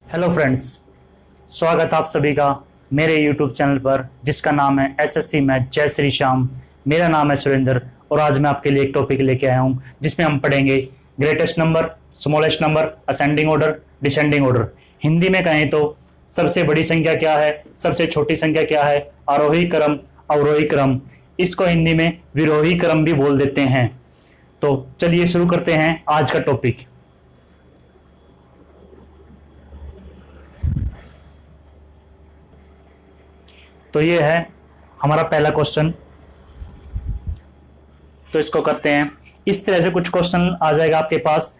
Hello friends, स्वागत आप सभी का मेरे यूट्यूब चैनल पर जिसका नाम है एसएससी मैथ जय श्री श्याम। मेरा नाम है सुरेंद्र और आज मैं आपके लिए एक टॉपिक लेके आया हूं जिसमें हम पढ़ेंगे greatest number, smallest number, ascending order, descending order. Hindi में कहें तो सबसे बड़ी संख्या क्या है, सबसे छोटी संख्या क्या है, आरोही क्रम, अवरोही क्रम, इसको हिंदी में विरोही क्रम भी बोल देते हैं। तो चलिए शुरू करते हैं आज का टॉपिक। तो ये है हमारा पहला क्वेश्चन। तो इसको करते हैं। इस तरह से कुछ क्वेश्चन आ जाएगा आपके पास,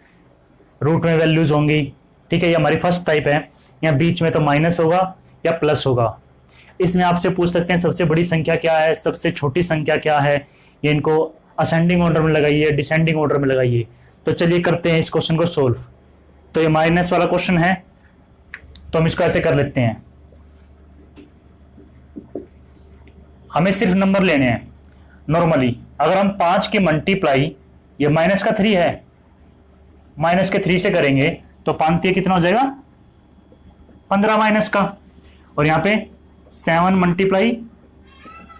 रूट में वैल्यूज होंगी, ठीक है। ये हमारी फर्स्ट टाइप है। यहाँ बीच में तो माइनस होगा या प्लस होगा। इसमें आपसे पूछ सकते हैं सबसे बड़ी संख्या क्या है, सबसे छोटी संख्या क्या है। ये इनको असेंडिंग ऑर्डर में लगाइए, डिसेंडिंग ऑर्डर में लगाइए। तो चलिए करते हैं इस क्वेश्चन को सोल्व। तो ये माइनस वाला क्वेश्चन है, तो हम इसको ऐसे कर लेते हैं। हमें सिर्फ नंबर लेने हैं। नॉर्मली अगर हम 5 की मल्टीप्लाई, ये माइनस का 3 है, माइनस के 3 से करेंगे तो 5 कितना हो जाएगा, 15 माइनस का। और यहां पे 7 मल्टीप्लाई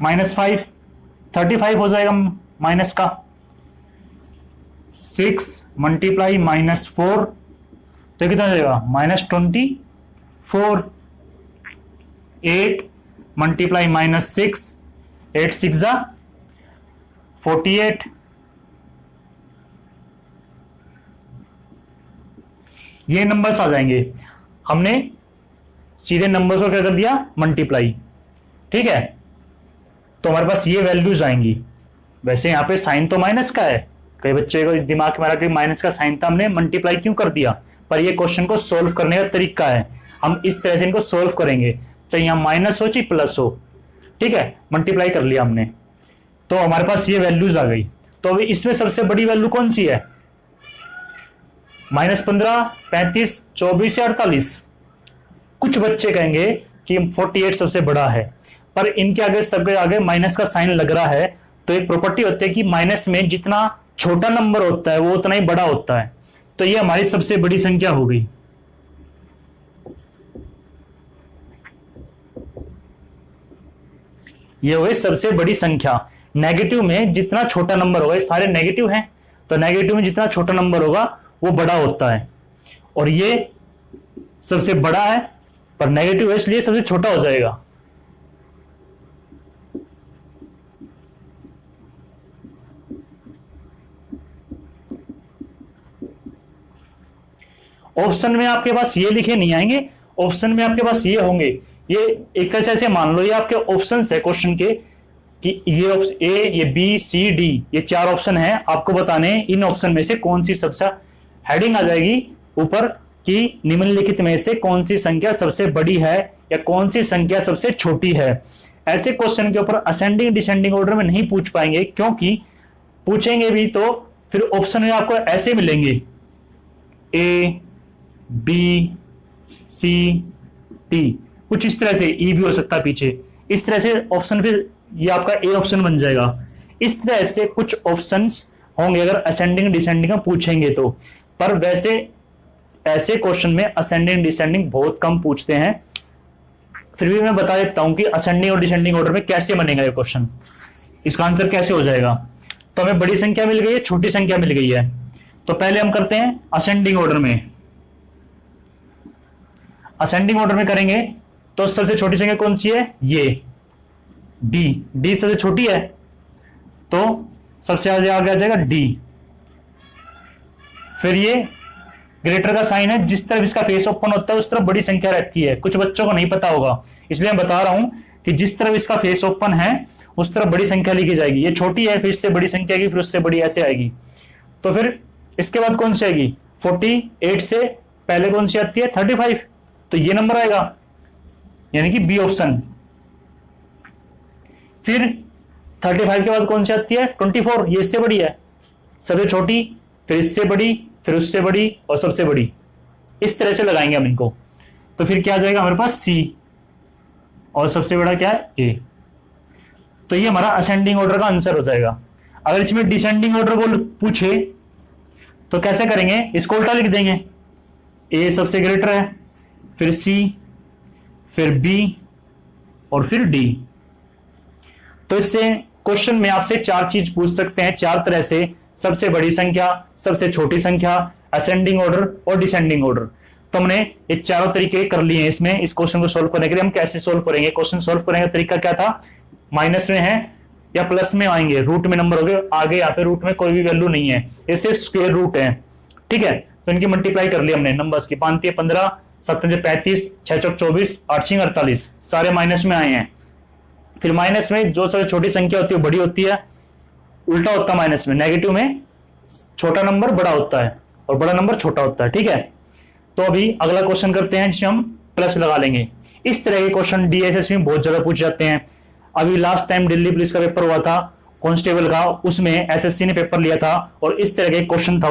-5, 35 हो जाएगा माइनस का। 6 मल्टीप्लाई -4 तो कितना हो जाएगा, -24। 8 मल्टीप्लाई -6, 8 6 48। ये नंबर्स आ जाएंगे। हमने सीधे नंबर्स को क्या कर दिया, मल्टीप्लाई, ठीक है। तो हमारे पास ये वैल्यूज आएंगी। वैसे यहां पे साइन तो माइनस का है, कई बच्चे को दिमाग में आ रहा कि माइनस का साइन था, हमने मल्टीप्लाई क्यों कर दिया। पर ये क्वेश्चन को सोल्व करने का तरीका है, हम इस तरह से इनको सोल्व करेंगे, चाहे यहां माइनस हो चाहे प्लस हो, ठीक है। मल्टीप्लाई कर लिया हमने तो हमारे पास ये वैल्यूज आ गई। तो अभी इसमें सबसे बड़ी वैल्यू कौन सी है, -15, 35, 24 या 48। कुछ बच्चे कहेंगे कि 48 सबसे बड़ा है, पर इनके आगे सबके आगे माइनस का साइन लग रहा है। तो एक प्रॉपर्टी होती है कि माइनस में जितना छोटा नंबर होता है वो उतना ही बड़ा होता है। तो ये हमारी सबसे बड़ी संख्या हो गई। ये हो गई सबसे बड़ी संख्या। नेगेटिव में जितना छोटा नंबर होगा, सारे नेगेटिव हैं, तो नेगेटिव में जितना छोटा नंबर होगा वो बड़ा होता है। और ये सबसे बड़ा है पर नेगेटिव है, इसलिए सबसे छोटा हो जाएगा। ऑप्शन में आपके पास ये लिखे नहीं आएंगे, ऑप्शन में आपके पास ये होंगे। ये एक तरह से ऐसे मान लो ये आपके ऑप्शन है क्वेश्चन के, कि ये ए, ये बी, सी, डी, ये 4 ऑप्शन है। आपको बताने इन ऑप्शन में से कौन सी सबसे, हेडिंग आ जाएगी ऊपर कि निम्नलिखित में से कौन सी संख्या सबसे बड़ी है या कौन सी संख्या सबसे छोटी है। ऐसे क्वेश्चन के ऊपर असेंडिंग डिसेंडिंग ऑर्डर में नहीं पूछ पाएंगे, क्योंकि पूछेंगे भी तो फिर ऑप्शन में आपको ऐसे मिलेंगे, ए, बी, सी, डी, कुछ इस तरह से, ई भी हो सकता है पीछे, इस तरह से ऑप्शन, फिर ये आपका ए ऑप्शन बन जाएगा। इस तरह से कुछ ऑप्शंस होंगे अगर असेंडिंग डिसेंडिंग में पूछेंगे तो। पर वैसे ऐसे क्वेश्चन में असेंडिंग डिसेंडिंग बहुत कम पूछते हैं। फिर भी मैं बता देता हूं कि असेंडिंग और डिसेंडिंग ऑर्डर में कैसे बनेगा ये क्वेश्चन, इसका आंसर कैसे हो जाएगा। तो हमें बड़ी संख्या मिल गई है, छोटी संख्या मिल गई है। तो पहले हम करते हैं असेंडिंग ऑर्डर में। असेंडिंग ऑर्डर में करेंगे तो सबसे छोटी संख्या कौन सी है, ये डी। डी सबसे छोटी है तो सबसे आगे आ जाएगा डी। फिर ये ग्रेटर का साइन है, जिस तरफ इसका फेस ओपन होता है उस तरफ बड़ी संख्या रहती है। कुछ बच्चों को नहीं पता होगा, इसलिए मैं बता रहा हूं कि जिस तरफ इसका फेस ओपन है उस तरफ बड़ी संख्या लिखी जाएगी। ये छोटी है, फिर इससे बड़ी संख्या आएगी, फिर उससे बड़ी ऐसे आएगी। तो फिर इसके बाद कौन सी आएगी, 48 से पहले कौन सी आती है, 35, तो ये नंबर आएगा, यानी कि बी ऑप्शन। फिर 35 के बाद कौन सी आती है, 24, ये इससे बड़ी है, सबसे छोटी, फिर इससे बड़ी, फिर उससे बड़ी और सबसे बड़ी। इस तरह से लगाएंगे हम इनको। तो फिर क्या आ जाएगा हमारे पास, सी, और सबसे बड़ा क्या है, ए। तो ये हमारा असेंडिंग ऑर्डर का आंसर हो जाएगा। अगर इसमें डिसेंडिंग ऑर्डर को पूछे तो कैसे करेंगे, इसको उल्टा लिख देंगे, ए सबसे ग्रेटर है, फिर C, फिर B और फिर D। तो इससे क्वेश्चन में आपसे 4 चीज पूछ सकते हैं 4 तरह से, सबसे बड़ी संख्या, सबसे छोटी संख्या, असेंडिंग ऑर्डर और डिसेंडिंग ऑर्डर। तो हमने ये चारों तरीके कर लिए हैं इसमें। इस क्वेश्चन को सोल्व करने के लिए हम कैसे सोल्व करेंगे, क्वेश्चन सोल्व करने का तरीका क्या था, माइनस में है या प्लस में आएंगे, रूट में नंबर हो गए, आगे यहाँ पे रूट में कोई भी वैल्यू नहीं है, ये सिर्फ स्क्वायर रूट है, ठीक है। तो इनकी मल्टीप्लाई कर लिया हमने नंबर्स की, 5 × 15, 7 × 35, 6 × 24, 8 × 48, सारे माइनस में आए हैं। फिर माइनस में जो सबसे छोटी संख्या होती है बड़ी होती है, उल्टा होता है माइनस में, नेगेटिव में छोटा नंबर बड़ा होता है और बड़ा नंबर छोटा होता है, ठीक है। तो अभी अगला क्वेश्चन करते हैं जिसमें हम प्लस लगा लेंगे। इस तरह के क्वेश्चन डीएसएस में बहुत जगह पूछ जाते हैं। अभी लास्ट टाइम दिल्ली पुलिस का पेपर हुआ था कांस्टेबल का, उसमें एसएससी ने पेपर लिया था और इस तरह के क्वेश्चन था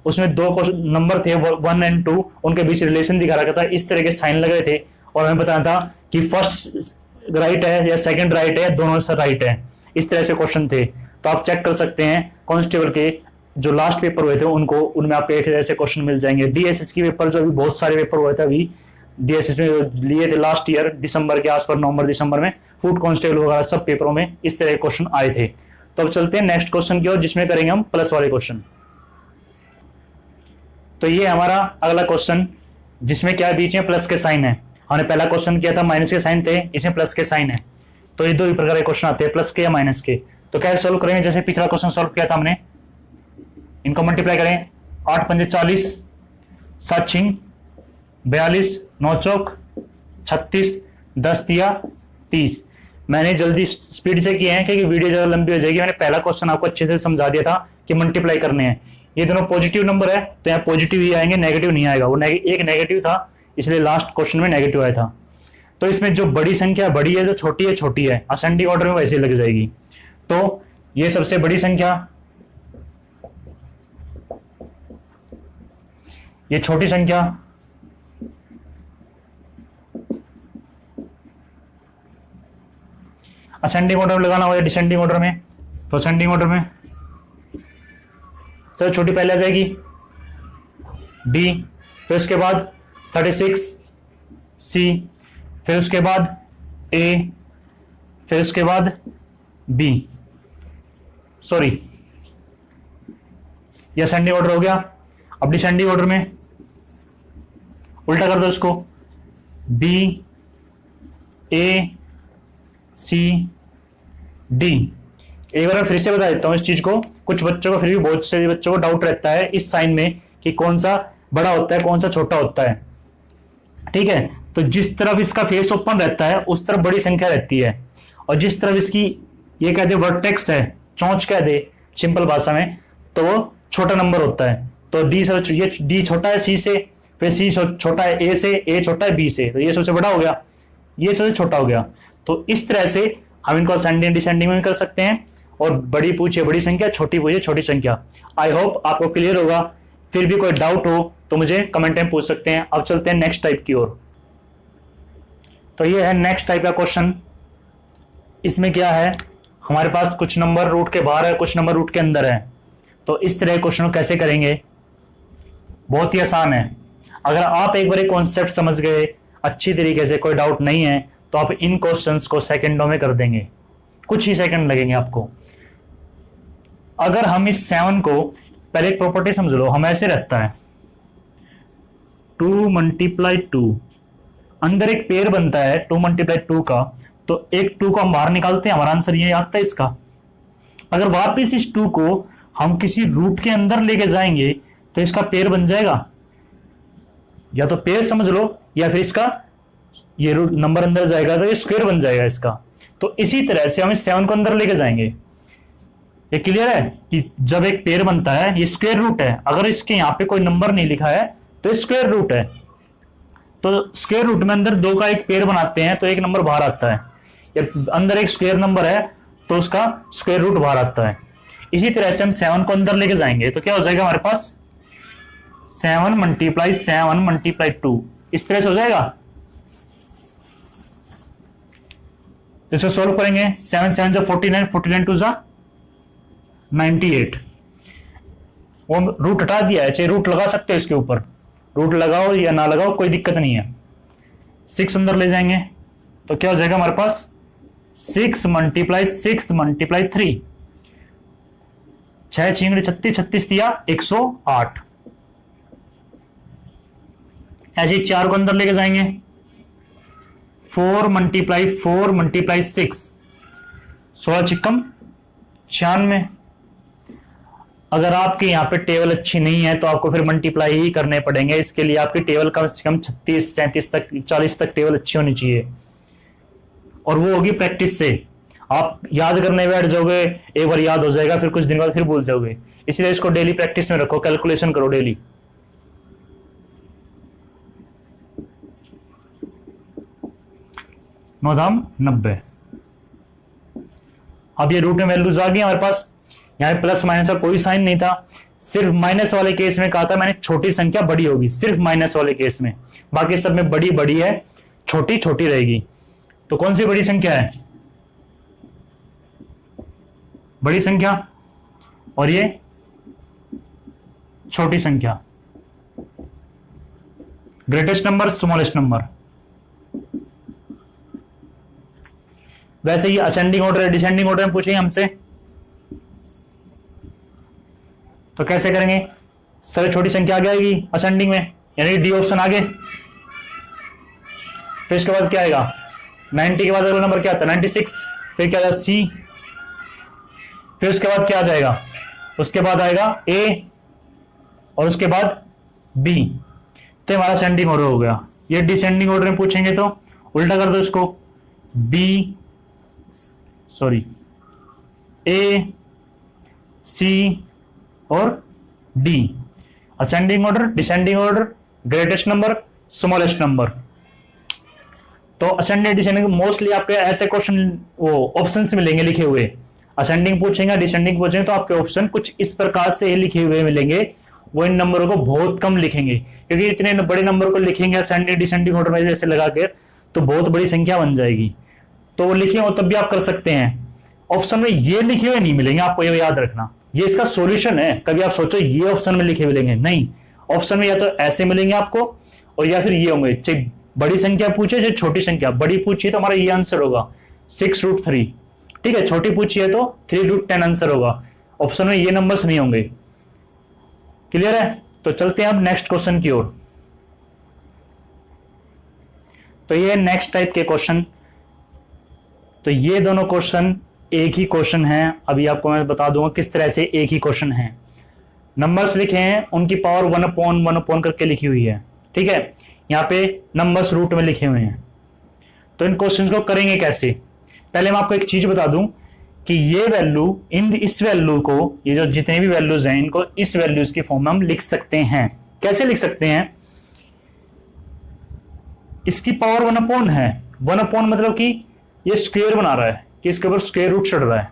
उसमें 2 नंबर थे 1 और 2, उनके बीच रिलेशन दिखा रखा था, इस तरह के साइन लग रहे थे और हमें बताना था कि फर्स्ट राइट है या सेकंड राइट है, दोनों से राइट है, इस तरह से क्वेश्चन थे। तो आप चेक कर सकते हैं कांस्टेबल के जो लास्ट पेपर हुए थे उनमें आपको एक ऐसे क्वेश्चन मिल जाएंगे। डीएसएस की पेपर जो अभी बहुत सारे पेपर हुए थे अभी डीएसएस में लिए थे लास्ट ईयर दिसंबर के आसपास, नवंबर दिसंबर में, फूड कांस्टेबल वगैरह सब पेपरों में इस तरह के क्वेश्चन आए थे। तो अब चलते हैं नेक्स्ट क्वेश्चन की ओर जिसमें करेंगे हम प्लस वाले क्वेश्चन। तो ये हमारा अगला क्वेश्चन जिसमें क्या बीच में प्लस के साइन है। हमने पहला क्वेश्चन किया था माइनस के साइन थे, इसमें प्लस के साइन है। तो ये 2 ही प्रकार के क्वेश्चन आते हैं, प्लस के या माइनस के। तो कैसे सोल्व करेंगे, जैसे पिछला क्वेश्चन सोल्व किया था हमने, इनको मल्टीप्लाई करें, 8 × 5 = 40, 7 × 6 = 42, 9 × 4 = 36, 10 × 3 = 30। मैंने जल्दी स्पीड से किए हैं क्योंकि वीडियो ज्यादा लंबी हो जाएगी। मैंने पहला क्वेश्चन आपको अच्छे से समझा दिया था कि मल्टीप्लाई करने हैं। ये दोनों पॉजिटिव नंबर है तो यहाँ पॉजिटिव ही आएंगे, नेगेटिव नहीं आएगा। वो एक नेगेटिव था इसलिए लास्ट क्वेश्चन में नेगेटिव आया था। तो इसमें जो बड़ी संख्या बड़ी है, जो छोटी है छोटी है, असेंडिंग ऑर्डर में वैसे ही लग जाएगी। तो ये सबसे बड़ी संख्या, ये छोटी संख्या, असेंडिंग ऑर्डर में लगाना हो या डिसेंडिंग ऑर्डर में, तो असेंडिंग ऑर्डर में सबसे छोटी पहले आ जाएगी डी, फिर उसके बाद 36 सी, फिर उसके बाद ए, फिर उसके बाद बी, सॉरी ये असेंडिंग ऑर्डर हो गया। अब डिसेंडिंग ऑर्डर में उल्टा कर दो इसको, बी ए सी डी। एक बार फिर से बता देता हूं इस चीज को, कुछ बच्चों को, फिर भी बहुत से बच्चों को डाउट रहता है इस साइन में कि कौन सा बड़ा होता है कौन सा छोटा होता है, ठीक है। तो जिस तरफ इसका फेस ओपन रहता है उस तरफ बड़ी संख्या रहती है, और जिस तरफ इसकी ये कह दे वर्टेक्स है, चोंच कह दे सिंपल भाषा में, तो वो छोटा नंबर होता है। तो डी से ये डी छोटा है सी से, फिर सी छोटा है ए से, ए छोटा है बी से, तो ये सबसे बड़ा हो गया, ये सबसे छोटा हो गया। तो इस तरह से हम इनको असेंडिंग डिसेंडिंग में कर सकते हैं, और बड़ी पूछे बड़ी संख्या, छोटी पूछे छोटी संख्या। आई होप आपको क्लियर होगा। फिर भी कोई डाउट हो तो मुझे कमेंट में पूछ सकते हैं। अब चलते हैं नेक्स्ट टाइप की ओर। तो ये है नेक्स्ट टाइप का क्वेश्चन। इसमें क्या है, हमारे पास कुछ नंबर रूट के बाहर है, कुछ नंबर रूट के अंदर है। तो इस तरह के क्वेश्चन को कैसे करेंगे, बहुत ही आसान है। अगर आप एक बार कॉन्सेप्ट समझ गए अच्छी तरीके से, कोई डाउट नहीं है, तो आप इन क्वेश्चंस को सेकंडों में कर देंगे, कुछ ही सेकंड लगेंगे आपको। अगर हम इस 7 को, पहले एक प्रॉपर्टी समझ लो, हम ऐसे रहता है 2 × 2, अंदर एक पेयर बनता है 2 × 2 का, तो एक 2 को हम बाहर निकालते हैं, हमारा आंसर ये आता है इसका। अगर वापस इस 2 को हम किसी रूट के अंदर लेके जाएंगे तो इसका पेयर बन जाएगा, या तो पेयर समझ लो या फिर इसका ये रूट नंबर अंदर जाएगा तो ये स्क्वायर बन जाएगा इसका। तो इसी तरह से हम इस 7 को अंदर लेके जाएंगे। ये क्लियर है कि जब एक पेयर बनता है, ये स्क्वायर रूट है, अगर इसके यहां पे कोई नंबर नहीं लिखा है तो स्क्वायर रूट है। तो स्क्वायर रूट में अंदर 2 का एक पेयर बनाते हैं तो एक नंबर बाहर आता है, या अंदर एक स्क्वायर नंबर है तो उसका स्क्वायर रूट बाहर आता है। इसी तरह से हम 7 को अंदर लेके जाएंगे तो क्या हो जाएगा हमारे पास 7 × 7 × 2, इस तरह से हो जाएगा। इसे सोल्व करेंगे, 7 × 7 = 49, 49 × 2 = 98। वो रूट हटा दिया है, चाहे रूट लगा सकते हो इसके ऊपर, रूट लगाओ या ना लगाओ कोई दिक्कत नहीं है। 6 अंदर ले जाएंगे तो क्या हो जाएगा हमारे पास 6 मल्टीप्लाई 3, 6 6 36, 36 दिया 108। ऐसे ही 4 को अंदर लेके जाएंगे 4 मल्टीप्लाई 6, 16 चिक्कम 96। अगर आपके यहां पे टेबल अच्छी नहीं है तो आपको फिर मल्टीप्लाई ही करने पड़ेंगे। इसके लिए आपकी टेबल कम से कम 36 37 तक 40 तक टेबल अच्छी होनी चाहिए, और वो होगी प्रैक्टिस से। आप याद करने बैठ जाओगे, एक बार याद हो जाएगा, फिर कुछ दिन बाद फिर भूल जाओगे। इसलिए इसको डेली प्रैक्टिस में रखो, कैलकुलेशन करो डेली। नौ धाम 90। अब ये रूट में वैल्यूज आ गई हमारे पास। यहां प्लस माइनस का कोई साइन नहीं था, सिर्फ माइनस वाले केस में कहा था मैंने छोटी संख्या बड़ी होगी, सिर्फ माइनस वाले केस में। बाकी सब में बड़ी बड़ी है, छोटी छोटी रहेगी। तो कौन सी बड़ी संख्या है? बड़ी संख्या, और ये छोटी संख्या। Greatest number, smallest number. वैसे ही असेंडिंग ऑर्डर डिसेंडिंग ऑर्डर में पूछेंगे हमसे, तो कैसे करेंगे? सबसे छोटी संख्या आगे आएगी असेंडिंग में, यानी डी ऑप्शन आगे। फिर इसके बाद क्या आएगा? 90 के बाद अगला नंबर क्या आता है? 96। फिर क्या आएगा? सी। फिर उसके बाद क्या आ जाएगा? उसके बाद आएगा ए, और उसके बाद बी। तो हमारा असेंडिंग ऑर्डर हो गया। ये डिसेंडिंग ऑर्डर में पूछेंगे तो उल्टा कर दो इसको, बी सॉरी ए सी और D. Ascending order, descending order, greatest number, smallest number. तो असेंडिंग डिसेंडिंग मोस्टली आपके ऐसे क्वेश्चन वो ऑप्शंस मिलेंगे लिखे हुए। असेंडिंग पूछेंगे, डिसेंडिंग पूछेंगे तो आपके ऑप्शन कुछ इस प्रकार से लिखे हुए मिलेंगे। वो इन नंबरों को बहुत कम लिखेंगे, क्योंकि इतने बड़े नंबर को लिखेंगे असेंडिंग डिसेंडिंग ऑर्डर में जैसे लगा कर, तो बहुत बड़ी संख्या बन जाएगी। तो वो लिखे हो तब भी आप कर सकते हैं। ऑप्शन में ये लिखे हुए नहीं मिलेंगे, आपको ये याद रखना। ये इसका सॉल्यूशन है। कभी आप सोचो ये ऑप्शन में लिखे मिलेंगे, नहीं। ऑप्शन में या तो ऐसे मिलेंगे आपको, और या फिर ये होंगे। चाहे बड़ी संख्या पूछे चाहे छोटी संख्या, बड़ी पूछिए तो हमारा ये आंसर होगा 6√3, ठीक है। छोटी पूछिए तो 3√10 आंसर होगा। ऑप्शन में ये नंबर्स नहीं होंगे। क्लियर है? तो चलते हैं अब नेक्स्ट क्वेश्चन की ओर। तो ये नेक्स्ट टाइप के क्वेश्चन, तो ये दोनों क्वेश्चन एक ही क्वेश्चन है। अभी आपको मैं बता दूंगा किस तरह से एक ही क्वेश्चन है। नंबर्स लिखे हैं, उनकी पावर 1/1 करके लिखी हुई है, ठीक है। यहाँ पे नंबर्स रूट में लिखे हुए हैं। तो इन क्वेश्चंस को करेंगे कैसे? पहले मैं आपको एक चीज बता दूं कि ये वैल्यू, इस वैल्यू को, ये जो जितने भी वैल्यूज हैं, इनको इस वैल्यूज की फॉर्म में हम लिख सकते हैं। कैसे लिख सकते हैं? इसकी पावर 1/, है 1/, मतलब कि ये स्क्वायर बना रहा है कि इसके ऊपर स्क्वायर रूट चढ़ रहा है,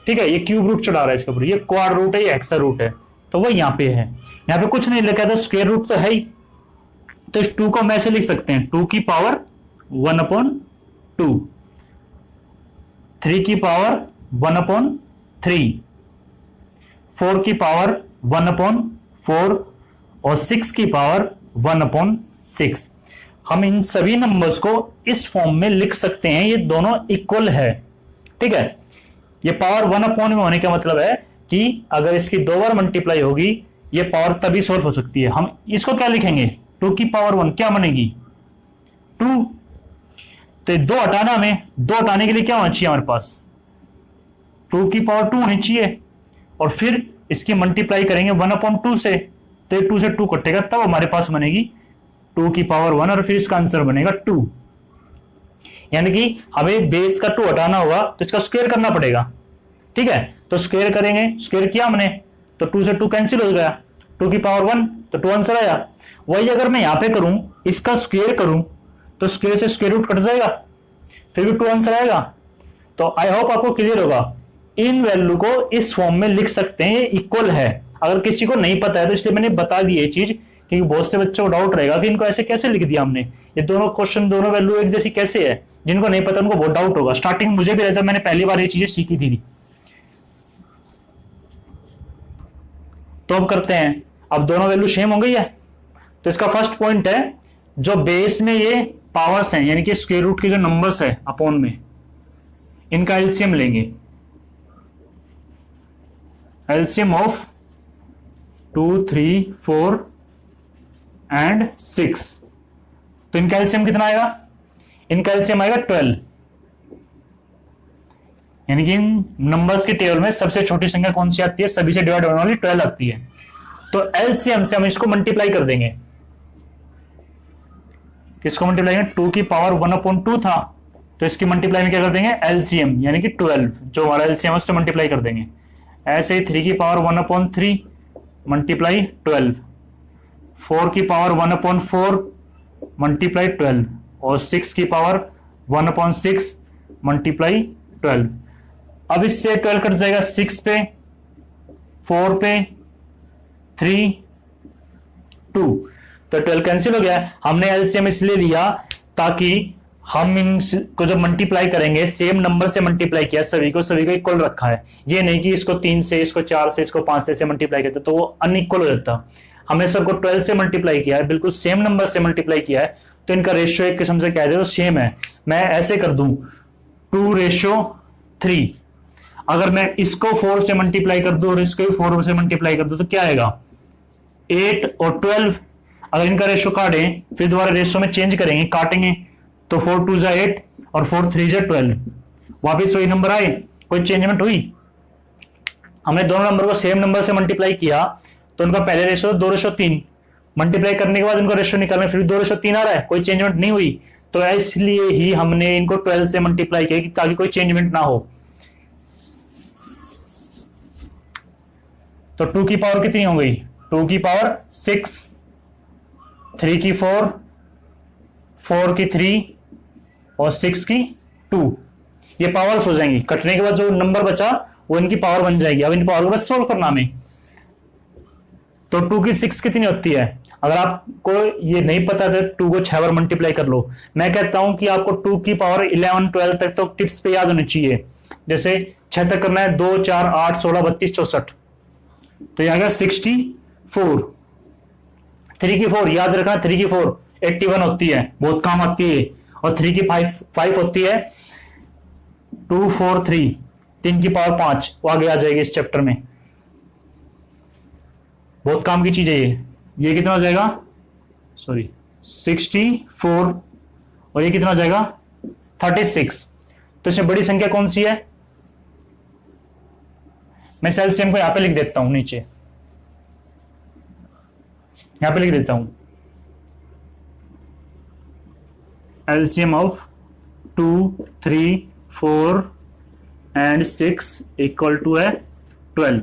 ठीक है। ये क्यूब रूट चढ़ा रहा है इसके ऊपर, ये क्वाड रूट है, ये हेक्सा रूट है। तो वो यहाँ पे है, यहाँ पे कुछ नहीं लिखा है तो स्क्वायर रूट तो है ही। तो इस 2 को हम ऐसे लिख सकते हैं, 2 की पावर 1/2, 3 की पावर 1/3, 4 की पावर 1/4 और 6 की पावर 1/6। हम इन सभी नंबर्स को इस फॉर्म में लिख सकते हैं। ये दोनों इक्वल है, ठीक है। ये पावर 1/, में होने का मतलब है कि अगर इसकी 2 बार मल्टीप्लाई होगी, ये पावर तभी सॉल्व हो सकती है। हम इसको क्या लिखेंगे? 2 की पावर 1 क्या बनेगी? 2। तो 2 हटाना, हमें 2 हटाने के लिए क्या होना चाहिए हमारे पास? 2 की पावर 2 होनी चाहिए, और फिर इसकी मल्टीप्लाई करेंगे 1/2 से, तो 2 से 2 कटेगा, तब हमारे पास बनेगी 2 की पावर 1, और फिर इसका आंसर बनेगा 2। यानी कि हमें बेस का 2 हटाना होगा तो इसका स्क्वायर करना पड़ेगा, ठीक है। तो स्क्वायर करेंगे, स्क्वायर किया हमने तो 2 से 2 कैंसिल हो गया, 2 की पावर 1, तो 2 आंसर आया। वही अगर मैं यहां पे करूं, इसका स्क्वायर करूं, तो स्क्वायर से स्क्वायर रूट कट जाएगा, फिर भी 2 आंसर आएगा। तो आई होप आपको क्लियर होगा। इन वैल्यू को इस फॉर्म में लिख सकते हैं, ये इक्वल है। अगर किसी को नहीं पता है तो इसलिए मैंने बता दी ये चीज, क्योंकि बहुत से बच्चों को डाउट रहेगा कि इनको ऐसे कैसे लिख दिया हमने, ये दोनों क्वेश्चन, दोनों वैल्यू एक जैसी कैसे है। जिनको नहीं पता उनको बहुत डाउट होगा। स्टार्टिंग मुझे भी, जब मैंने पहली बार ये चीजें सीखी थी। तो अब करते हैं, अब दोनों वैल्यू सेम हो गई है। तो इसका फर्स्ट पॉइंट है, जो बेस में ये पावर्स हैं यानी कि स्क्वायर रूट के जो नंबर्स है अपॉन में, इनका एलसीएम लेंगे, एलसीएम ऑफ 2, 3, 4 एंड 6। तो इनका एलसीएम कितना आएगा? इनका एलसीएम आएगा 12, यानी कि इन नंबर्स के टेबल में सबसे छोटी संख्या कौन सी आती है? सभी से डिवाइड होने वाली 12 आती है। तो एलसीएम से हम इसको मल्टीप्लाई कर देंगे। किसको मल्टीप्लाई करेंगे? 2 की पावर 1/2 था, तो इसकी मल्टीप्लाई में क्या कर देंगे? एलसीएम यानी कि 12, जो हमारा एलसीएम है उससे मल्टीप्लाई कर देंगे। ऐसे ही 3 की पावर 1/3 मल्टीप्लाई 12, 4 की पावर 1/4 मल्टीप्लाई 12 और 6 की पावर 1/6 मल्टीप्लाई 12। अब इससे 12 कट जाएगा 6 पे, 4 पे, 3, 2, तो 12 कैंसिल हो गया। हमने एलसीएम इसलिए लिया ताकि हम इनको जब मल्टीप्लाई करेंगे सेम नंबर से मल्टीप्लाई किया, सभी को इक्वल रखा है। ये नहीं कि इसको 3 से, इसको 4 से, इसको 5 से मल्टीप्लाई करते तो वो अनइक्वल हो जाता। हमने सबको 12 से मल्टीप्लाई किया है, बिल्कुल सेम नंबर से मल्टीप्लाई किया है, तो इनका रेशियो एक किस्म से कह दे तो सेम है। मैं ऐसे कर दूं 2:3। अगर मैं इसको 4 से मल्टीप्लाई कर दूं और इसको 4 से मल्टीप्लाई कर दूं तो क्या आएगा? 8 और 12। अगर इनका रेशियो काटें फिर दोबारा रेशियो में चेंज करेंगे, काटेंगे, तो 4 2 जा 8 और 4 3 जा 12, वापिस वही नंबर आए, कोई चेंजमेंट हुई? हमने दोनों नंबर को सेम नंबर से मल्टीप्लाई किया तो उनका पहले रेशियो 2:3, मल्टीप्लाई करने के बाद उनका रेशियो निकालने फिर 2:3 आ रहा है, कोई चेंजमेंट नहीं हुई। तो इसलिए ही हमने इनको 12 से मल्टीप्लाई किया ताकि कोई चेंजमेंट ना हो। तो 2 की पावर कितनी हो गई? 2 की पावर 6, 3 की 4, 4 की 3 और 6 की 2। ये पावर्स हो जाएंगी। कटने के बाद जो नंबर बचा वो इनकी पावर बन जाएगी। अब इन पावर को बस सोल्व करना हमें। तो 2 की 6 कितनी होती है? अगर आपको ये नहीं पता तो 2 को 6 बार मल्टीप्लाई कर लो। मैं कहता हूं कि आपको 2 की पावर 11 12 तक तो टिप्स पे याद होनी चाहिए। जैसे 6 तक करना है, 2 4 8 16 32 64, तो यह आ गया 64। 3 की 4 याद रखना, 3 की 4 81 होती है, बहुत काम आती है। और 3 की 5 होती है 2 4 3, 3 की पावर 5, वो आगे आ जाएगी इस चैप्टर में, बहुत काम की चीज है ये कितना हो जाएगा? सॉरी 64 और ये कितना हो जाएगा? 36। तो इसमें बड़ी संख्या कौन सी है? मैं एलसीएम को यहां पे लिख देता हूं, नीचे यहां पे लिख देता हूं, LCM of 2 3 4 and 6 equal to है 12।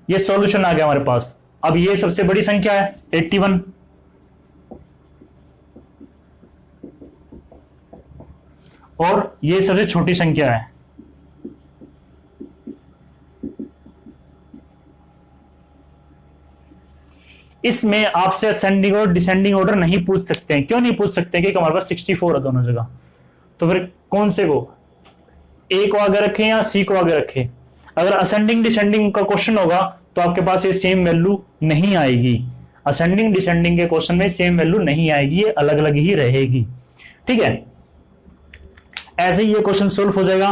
ये सॉल्यूशन आ गया हमारे पास। अब ये सबसे बड़ी संख्या है 81, और ये सबसे छोटी संख्या है। इसमें आपसे असेंडिंग और डिसेंडिंग ऑर्डर नहीं पूछ सकते हैं। क्यों नहीं पूछ सकते? क्योंकि हमारे पास 64 है दोनों जगह। तो फिर कौन से को, ए को आगे रखें या सी को आगे रखें? अगर असेंडिंग डिसेंडिंग का क्वेश्चन होगा तो आपके पास ये सेम वैल्यू नहीं आएगी। असेंडिंग डिसेंडिंग के क्वेश्चन में सेम वैल्यू नहीं आएगी, ये अलग अलग ही रहेगी। ठीक है, ऐसे ही ये क्वेश्चन सोल्व हो जाएगा।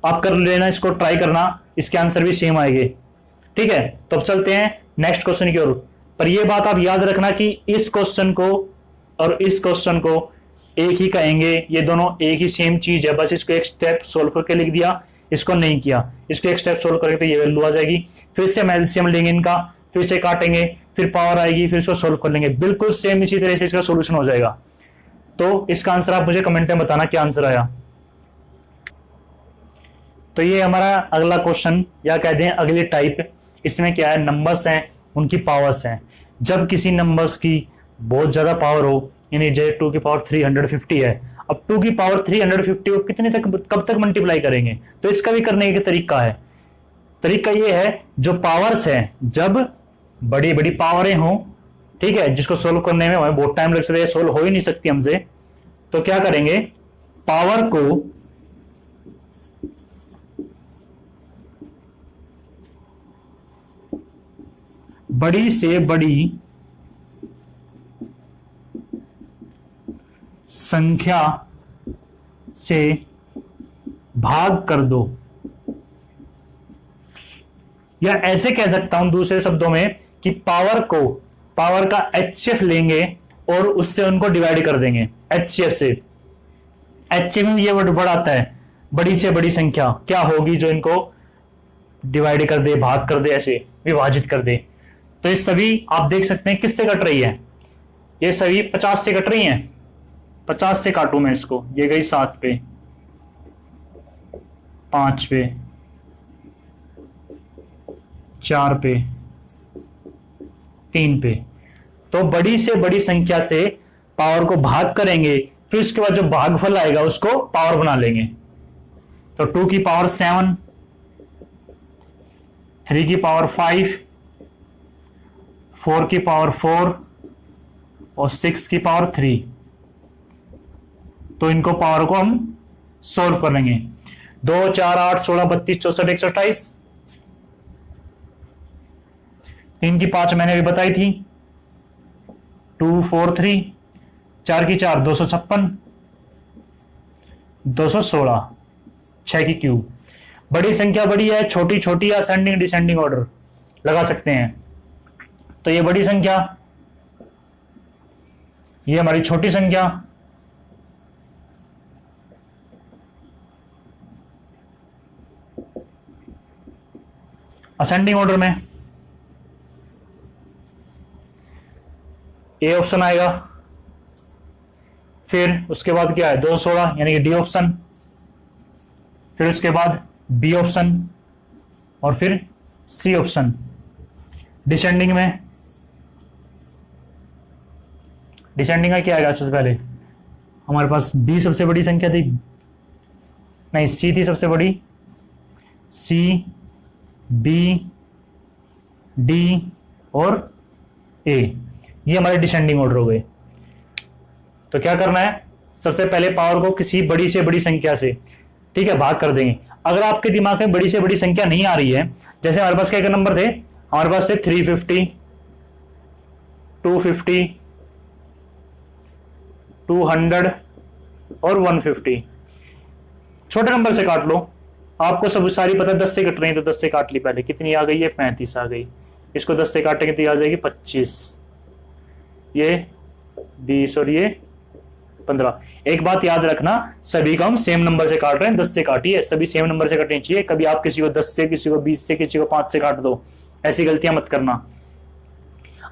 आप कर लेना, इसको ट्राई करना, इसके आंसर भी सेम आएंगे। ठीक है, तो अब चलते हैं नेक्स्ट क्वेश्चन की ओर। पर ये बात आप याद रखना कि इस क्वेश्चन को और इस क्वेश्चन को एक ही कहेंगे, ये दोनों एक ही सेम चीज है। बस इसको एक स्टेप सोल्व करके लिख दिया, इसको नहीं किया, इसको एक स्टेप सोल्व करके तो ये वैल्यू आ जाएगी। फिर से हम एलसीएम लेंगे इनका, फिर से काटेंगे, फिर पावर आएगी, फिर इसको सोल्व कर लेंगे। बिल्कुल सेम इसी तरह से इसका सोल्यूशन हो जाएगा। तो इसका आंसर आप मुझे कमेंट में बताना क्या आंसर आया। तो ये हमारा अगला क्वेश्चन, या कह दें अगली टाइप। इसमें क्या है? नंबर्स हैं, उनकी पावर्स हैं। जब किसी नंबर्स की बहुत ज्यादा पावर हो, यानी जैसे 2 की पावर 350 है, अब 2 की पावर 350 को कितने तक, कब तक मल्टीप्लाई करेंगे? तो इसका भी करने का तरीका है। तरीका ये है, जो पावर्स है, जब बड़ी बड़ी पावरें हों, ठीक है, जिसको सोल्व करने में हमें बहुत टाइम लग सकता है, सोल्व हो ही नहीं सकती हमसे, तो क्या करेंगे? पावर को बड़ी से बड़ी संख्या से भाग कर दो, या ऐसे कह सकता हूं दूसरे शब्दों में कि पावर का HCF लेंगे और उससे उनको डिवाइड कर देंगे। HCF से, HCF में ये वर्ड आता है बड़ी से बड़ी संख्या क्या होगी जो इनको डिवाइड कर दे, भाग कर दे, ऐसे विभाजित कर दे। तो ये सभी आप देख सकते हैं किससे कट रही है, ये सभी 50 से कट रही हैं। 50 से काटू मैं इसको, ये गई 7 पे, 5 पे, 4 पे, 3 पे। तो बड़ी से बड़ी संख्या से पावर को भाग करेंगे, फिर उसके बाद जो भागफल आएगा उसको पावर बना लेंगे। तो 2 की पावर 7, 3 की पावर 5, 4 की पावर 4 और 6 की पावर 3। तो इनको पावर को हम सोल्व कर लेंगे। 2, 4, 8, 16, 32, 64, 128। 3 की 5 मैंने भी बताई थी, 2, 4, 3। 4 की 4 256, 216। 6 की क्यूब। बड़ी संख्या बड़ी है, छोटी छोटी, या असेंडिंग डिसेंडिंग ऑर्डर लगा सकते हैं। तो ये बड़ी संख्या, ये हमारी छोटी संख्या, असेंडिंग ऑर्डर में ए ऑप्शन आएगा। फिर उसके बाद क्या है 216 यानी कि डी ऑप्शन, फिर उसके बाद बी ऑप्शन और फिर सी ऑप्शन। डिसेंडिंग में क्या आएगा सबसे पहले, हमारे पास बी सबसे बड़ी संख्या थी, नहीं सी थी सबसे बड़ी, सी, बी, डी और ए, ये हमारे डिसेंडिंग ऑर्डर हो गए। तो क्या करना है, सबसे पहले पावर को किसी बड़ी से बड़ी संख्या से, ठीक है, भाग कर देंगे। अगर आपके दिमाग में बड़ी से बड़ी संख्या नहीं आ रही है, जैसे हमारे पास क्या क्या नंबर थे, हमारे पास थे 350, 250, 200 और 150। छोटे नंबर से काट लो, आपको सब सारी पता है 10 से कट रही है, तो 10 से काट ली पहले, कितनी आ गई है 35 आ गई। इसको 10 से काटेंगे तो आ जाएगी 25, ये 20 और ये 15। एक बात याद रखना, सभी को हम सेम नंबर से काट रहे हैं, 10 से काटिए, सभी सेम नंबर से कटनी चाहिए। कभी आप किसी को 10 से, किसी को 20 से, किसी को 5 से काट दो, ऐसी गलतियां मत करना।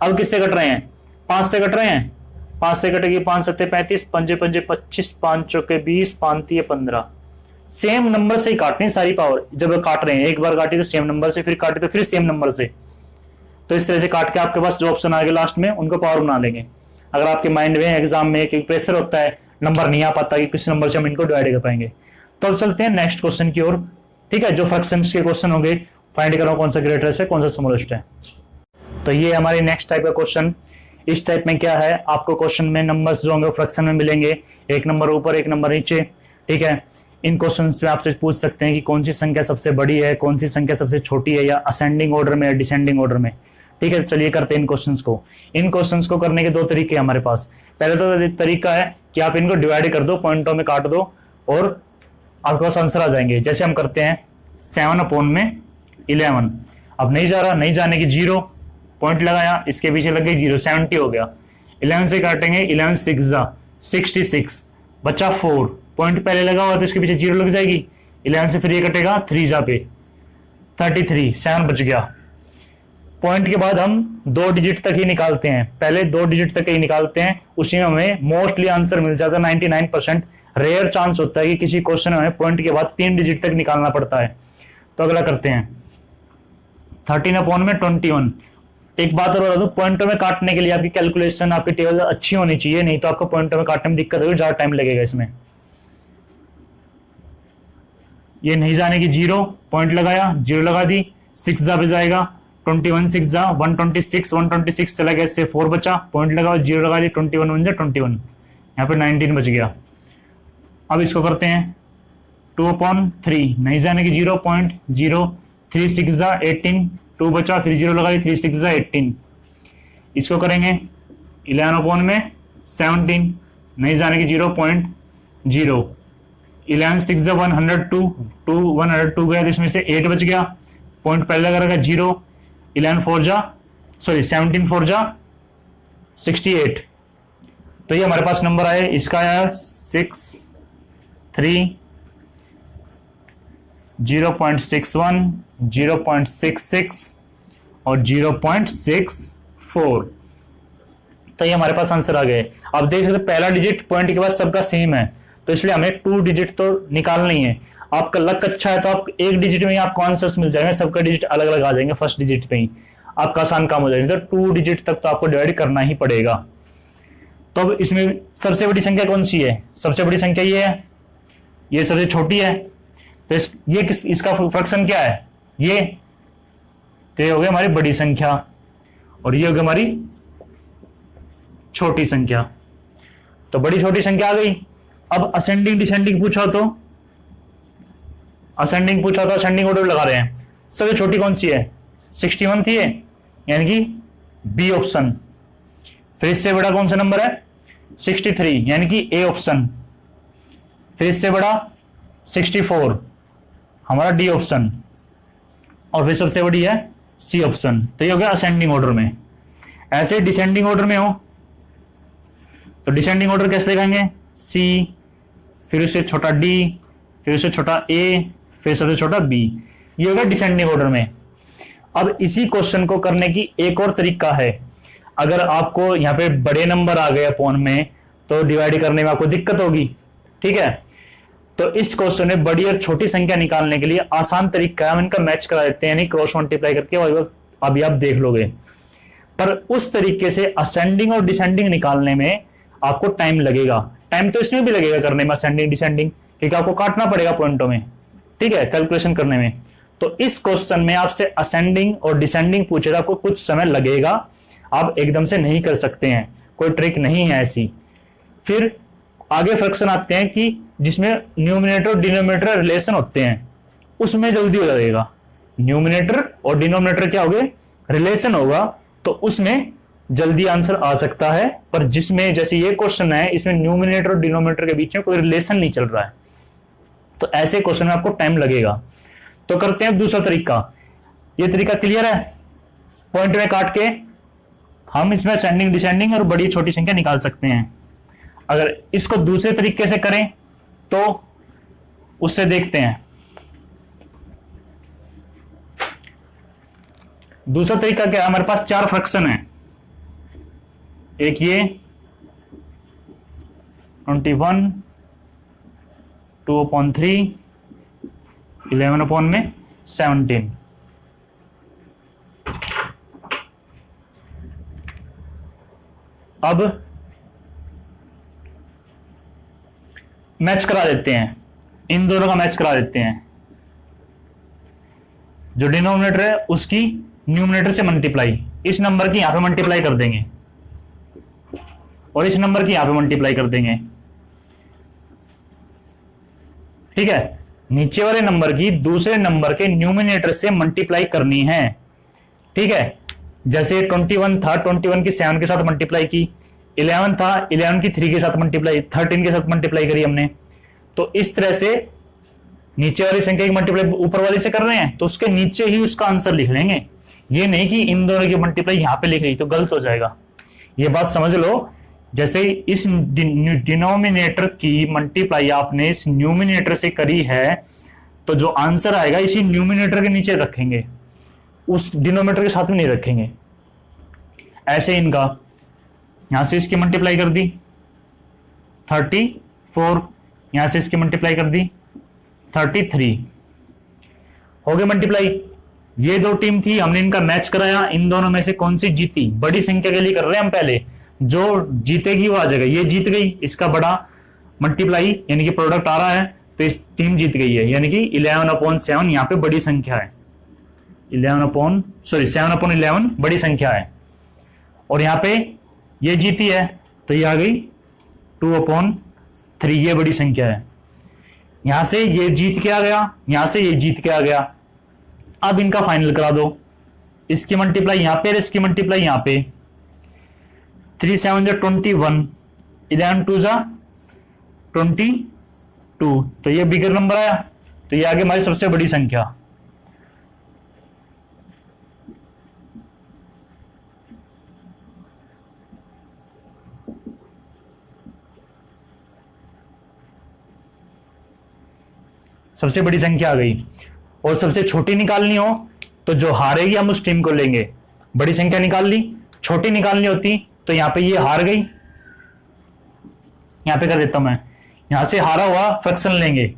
अब किससे कट रहे हैं, 5 से कट रहे हैं, 5 से कटेगी 5 7 35, 5 5 25, 5 चौके 20, 5 3 15। सेम नंबर से ही काटनी सारी पावर। जब काट रहे हैं, एक बार काटी तो सेम नंबर से, फिर काटी तो फिर सेम नंबर से। तो इस तरह से काट के आपके पास जो ऑप्शन आ गए लास्ट में उनको पावर बना लेंगे। अगर आपके माइंड में एग्जाम में एक प्रेशर होता है, नंबर नहीं आ पाता कि किस नंबर से हम इनको डिवाइड कर पाएंगे, तो अब चलते हैं नेक्स्ट क्वेश्चन की ओर। ठीक है, जो फ्रैक्शंस के क्वेश्चन होंगे, फाइंड करो कौन सा ग्रेटेस्ट है, कौन सा स्मॉलेस्ट है। तो ये हमारी नेक्स्ट टाइप का क्वेश्चन। इस टाइप में क्या है, आपको क्वेश्चन में नंबर्स जो होंगे फ्रैक्शन में मिलेंगे, एक नंबर ऊपर एक नंबर नीचे। ठीक है, इन क्वेश्चंस में आपसे पूछ सकते हैं कि कौन सी संख्या सबसे बड़ी है, कौन सी संख्या सबसे छोटी है, या असेंडिंग ऑर्डर में या डिसेंडिंग ऑर्डर में। ठीक है, चलिए करते हैं इन क्वेश्चंस को। इन क्वेश्चंस को करने के दो तरीके हैं हमारे पास। पहले तो तरीका है कि आप इनको डिवाइड कर दो, पॉइंटों में काट दो और आपके पास आंसर आ जाएंगे। जैसे हम करते हैं 7/11। अब नहीं जा रहा, नहीं जाने की 0 पॉइंट लगाया, इसके पीछे लग गई 0, 70 हो गया। 11 से काटेंगे, 11 6 66, बचा 4 पॉइंट पहले लगा हुआ तो इसके पीछे 0 लग जाएगी। 11 से फिर ये कटेगा 3 जा पे 33, 7 बच गया। पॉइंट के बाद हम 2 डिजिट तक ही निकालते हैं, पहले 2 डिजिट तक ही निकालते हैं, उसी में हमें मोस्टली आंसर मिल जाता है। 99% रेयर चांस होता है कि किसी क्वेश्चन में हमें पॉइंट के बाद 3 डिजिट तक निकालना पड़ता है। तो अगला करते हैं 13/21। एक बात और बता दूं, पॉइंटों में काटने के लिए आपकी कैलकुलेशन, आपकी टेबल अच्छी होनी चाहिए, नहीं तो आपको पॉइंटों में काटने में दिक्कत होगी, ज्यादा टाइम लगेगा इसमें। ये नहीं जाने की 0 पॉइंट लगाया, 0 लगा दी, 6 जा पे जाएगा, 21 6 जा 126, 126 चला गया, इससे 4 बचा, पॉइंट लगाओ, 0 लगा दी, 21 1 जा 21, यहाँ पे 19 बच गया। अब इसको करते हैं 2/3, नहीं जाने की 0 पॉइंट 0, 3 6 जा 18, 2 बचा, फिर 0 लगा दी, 3 6 जा 18। इसको करेंगे 11/17, नहीं जाने की 0.0, 11 6 जा 102, 102 गया, तो इसमें से 8 बच गया, पॉइंट पहले लगा रखा 0, 17 4 जा 68, तो ये हमारे पास नंबर आए, इसका आया 6 3 0.61 0.66 और 0.64, तो ये हमारे पास आंसर आ गए। अब देख सकते पहला डिजिट पॉइंट के बाद सबका सेम है, तो इसलिए हमें 2 डिजिट तो निकालना ही है। आपका लक अच्छा है तो आप एक डिजिट में ही आपको आंसर्स मिल जाएंगे, सबका डिजिट अलग अलग आ जाएंगे, फर्स्ट डिजिट पे ही आपका आसान काम हो जाएगा। तो 2 डिजिट तक तो आपको डिवाइड करना ही पड़ेगा। तो अब इसमें सबसे बड़ी संख्या कौन सी है? सबसे बड़ी संख्या ये है, ये सबसे छोटी है, तो ये इसका फ्रैक्शन क्या है? ये तो ये हो गया हमारी बड़ी संख्या और ये हो गया हमारी छोटी संख्या। तो बड़ी छोटी संख्या आ गई। अब असेंडिंग डिसेंडिंग पूछा तो असेंडिंग ऑर्डर लगा रहे हैं। सबसे छोटी कौन सी है? 61 थी, यानी कि बी ऑप्शन। फिर इससे बड़ा कौन सा नंबर है? 63, यानी कि ए ऑप्शन। फिर इससे बड़ा 64, हमारा डी ऑप्शन। और फिर सबसे बड़ी है सी ऑप्शन। तो ये हो गया असेंडिंग ऑर्डर में। ऐसे डिसेंडिंग ऑर्डर में हो तो डिसेंडिंग ऑर्डर कैसे लिखेंगे? सी, फिर उससे छोटा डी, फिर उससे छोटा ए, फिर सबसे छोटा बी। ये हो गया डिसेंडिंग ऑर्डर में। अब इसी क्वेश्चन को करने की एक और तरीका है। अगर आपको यहाँ पे बड़े नंबर आ गए अपॉन में तो डिवाइड करने में आपको दिक्कत होगी, ठीक है। तो इस क्वेश्चन में बड़ी और छोटी संख्या निकालने के लिए आसान तरीका है, हम इनका मैच करा देते हैं, यानी क्रॉस मल्टीप्लाई करके, और अभी आप देख लोगे। पर उस तरीके से असेंडिंग और डिसेंडिंग निकालने में आपको टाइम लगेगा। टाइम तो इसमें भी लगेगा करने में, असेंडिंग डिसेंडिंग, क्योंकि आपको काटना पड़ेगा पॉइंटों में, ठीक है, कैलकुलेशन करने में। तो इस क्वेश्चन में आपसे असेंडिंग और डिसेंडिंग पूछेगा, आपको कुछ समय लगेगा, आप एकदम से नहीं कर सकते हैं, कोई ट्रिक नहीं है ऐसी। फिर आगे फ्रैक्शन आते हैं कि जिसमें न्यूमिनेटर और डिनोमिनेटर रिलेशन होते हैं, उसमें जल्दी हो जाएगा। न्यूमिनेटर और डिनोमिनेटर क्या हो गए? रिलेशन होगा, तो उसमें जल्दी आंसर आ सकता है। पर जिसमें जैसे ये क्वेश्चन है, इसमें न्यूमिनेटर और डिनोमिनेटर के बीच में कोई रिलेशन नहीं चल रहा है, तो ऐसे क्वेश्चन में आपको टाइम लगेगा। तो करते हैं दूसरा तरीका। ये तरीका क्लियर है? पॉइंट में काट के हम इसमें असेंडिंग डिसेंडिंग और बड़ी छोटी संख्या निकाल सकते हैं। अगर इसको दूसरे तरीके से करें तो उससे देखते हैं। दूसरा तरीका क्या है? हमारे पास 4 फ्रैक्शन है। एक ये 21, 2/3, 11/17। अब मैच करा देते हैं, इन दोनों का मैच करा देते हैं। जो डिनोमिनेटर है उसकी न्यूमिनेटर से मल्टीप्लाई, इस नंबर की यहां पे मल्टीप्लाई कर देंगे और इस नंबर की यहां पे मल्टीप्लाई कर देंगे, ठीक है। नीचे वाले नंबर की दूसरे नंबर के न्यूमिनेटर से मल्टीप्लाई करनी है, ठीक है। जैसे 21 था, 21 की 7 के साथ मल्टीप्लाई की, 11 था, 11 की 3 के साथ मल्टीप्लाई, 13 के साथ मल्टीप्लाई करी हमने। तो इस तरह से नीचे वाली संख्या की मल्टीप्लाई ऊपर वाली से कर रहे हैं, तो उसके नीचे ही उसका आंसर लिख लेंगे। ये नहीं कि इन दोनों की मल्टीप्लाई यहां पे लिख रही तो गलत हो जाएगा। ये बात समझ लो। जैसे इस डिनोमिनेटर की मल्टीप्लाई आपने इस न्यूमिनेटर से करी है, तो जो आंसर आएगा इसी न्यूमिनेटर के नीचे रखेंगे, उस डिनोमिनेटर के साथ में नहीं रखेंगे। ऐसे इनका यहां से इसकी मल्टीप्लाई कर दी 34, यहां से इसकी मल्टीप्लाई कर दी 33, हो गए मल्टीप्लाई। ये 2 टीम थी, हमने इनका मैच कराया, इन दोनों में से कौन सी जीती? बड़ी संख्या के लिए कर रहे हैं हम पहले, जो जीतेगी वो आ जाएगा। ये जीत गई, इसका बड़ा मल्टीप्लाई यानी कि प्रोडक्ट आ रहा है, तो इस टीम जीत गई है, यानी कि 11/7 यहाँ पे बड़ी संख्या है। 7/11 बड़ी संख्या है, और यहाँ पे ये जीती है तो ये आ गई 2/3, ये बड़ी संख्या है। यहां से ये जीत के आ गया, यहां से ये जीत के आ गया। अब इनका फाइनल करा दो, इसकी मल्टीप्लाई यहां पे और इसकी मल्टीप्लाई यहां पे। 3 7 21, 11 टू जा 22, तो ये बिगर नंबर आया, तो ये आगे हमारी सबसे बड़ी संख्या। सबसे बड़ी संख्या आ गई। और सबसे छोटी निकालनी हो तो जो हारेगी हम उस टीम को लेंगे। बड़ी संख्या निकाल ली, छोटी निकालनी होती तो यहां पे ये हार गई, यहां पे कर देता हूं मैं, यहां से हारा हुआ फ्रैक्शन लेंगे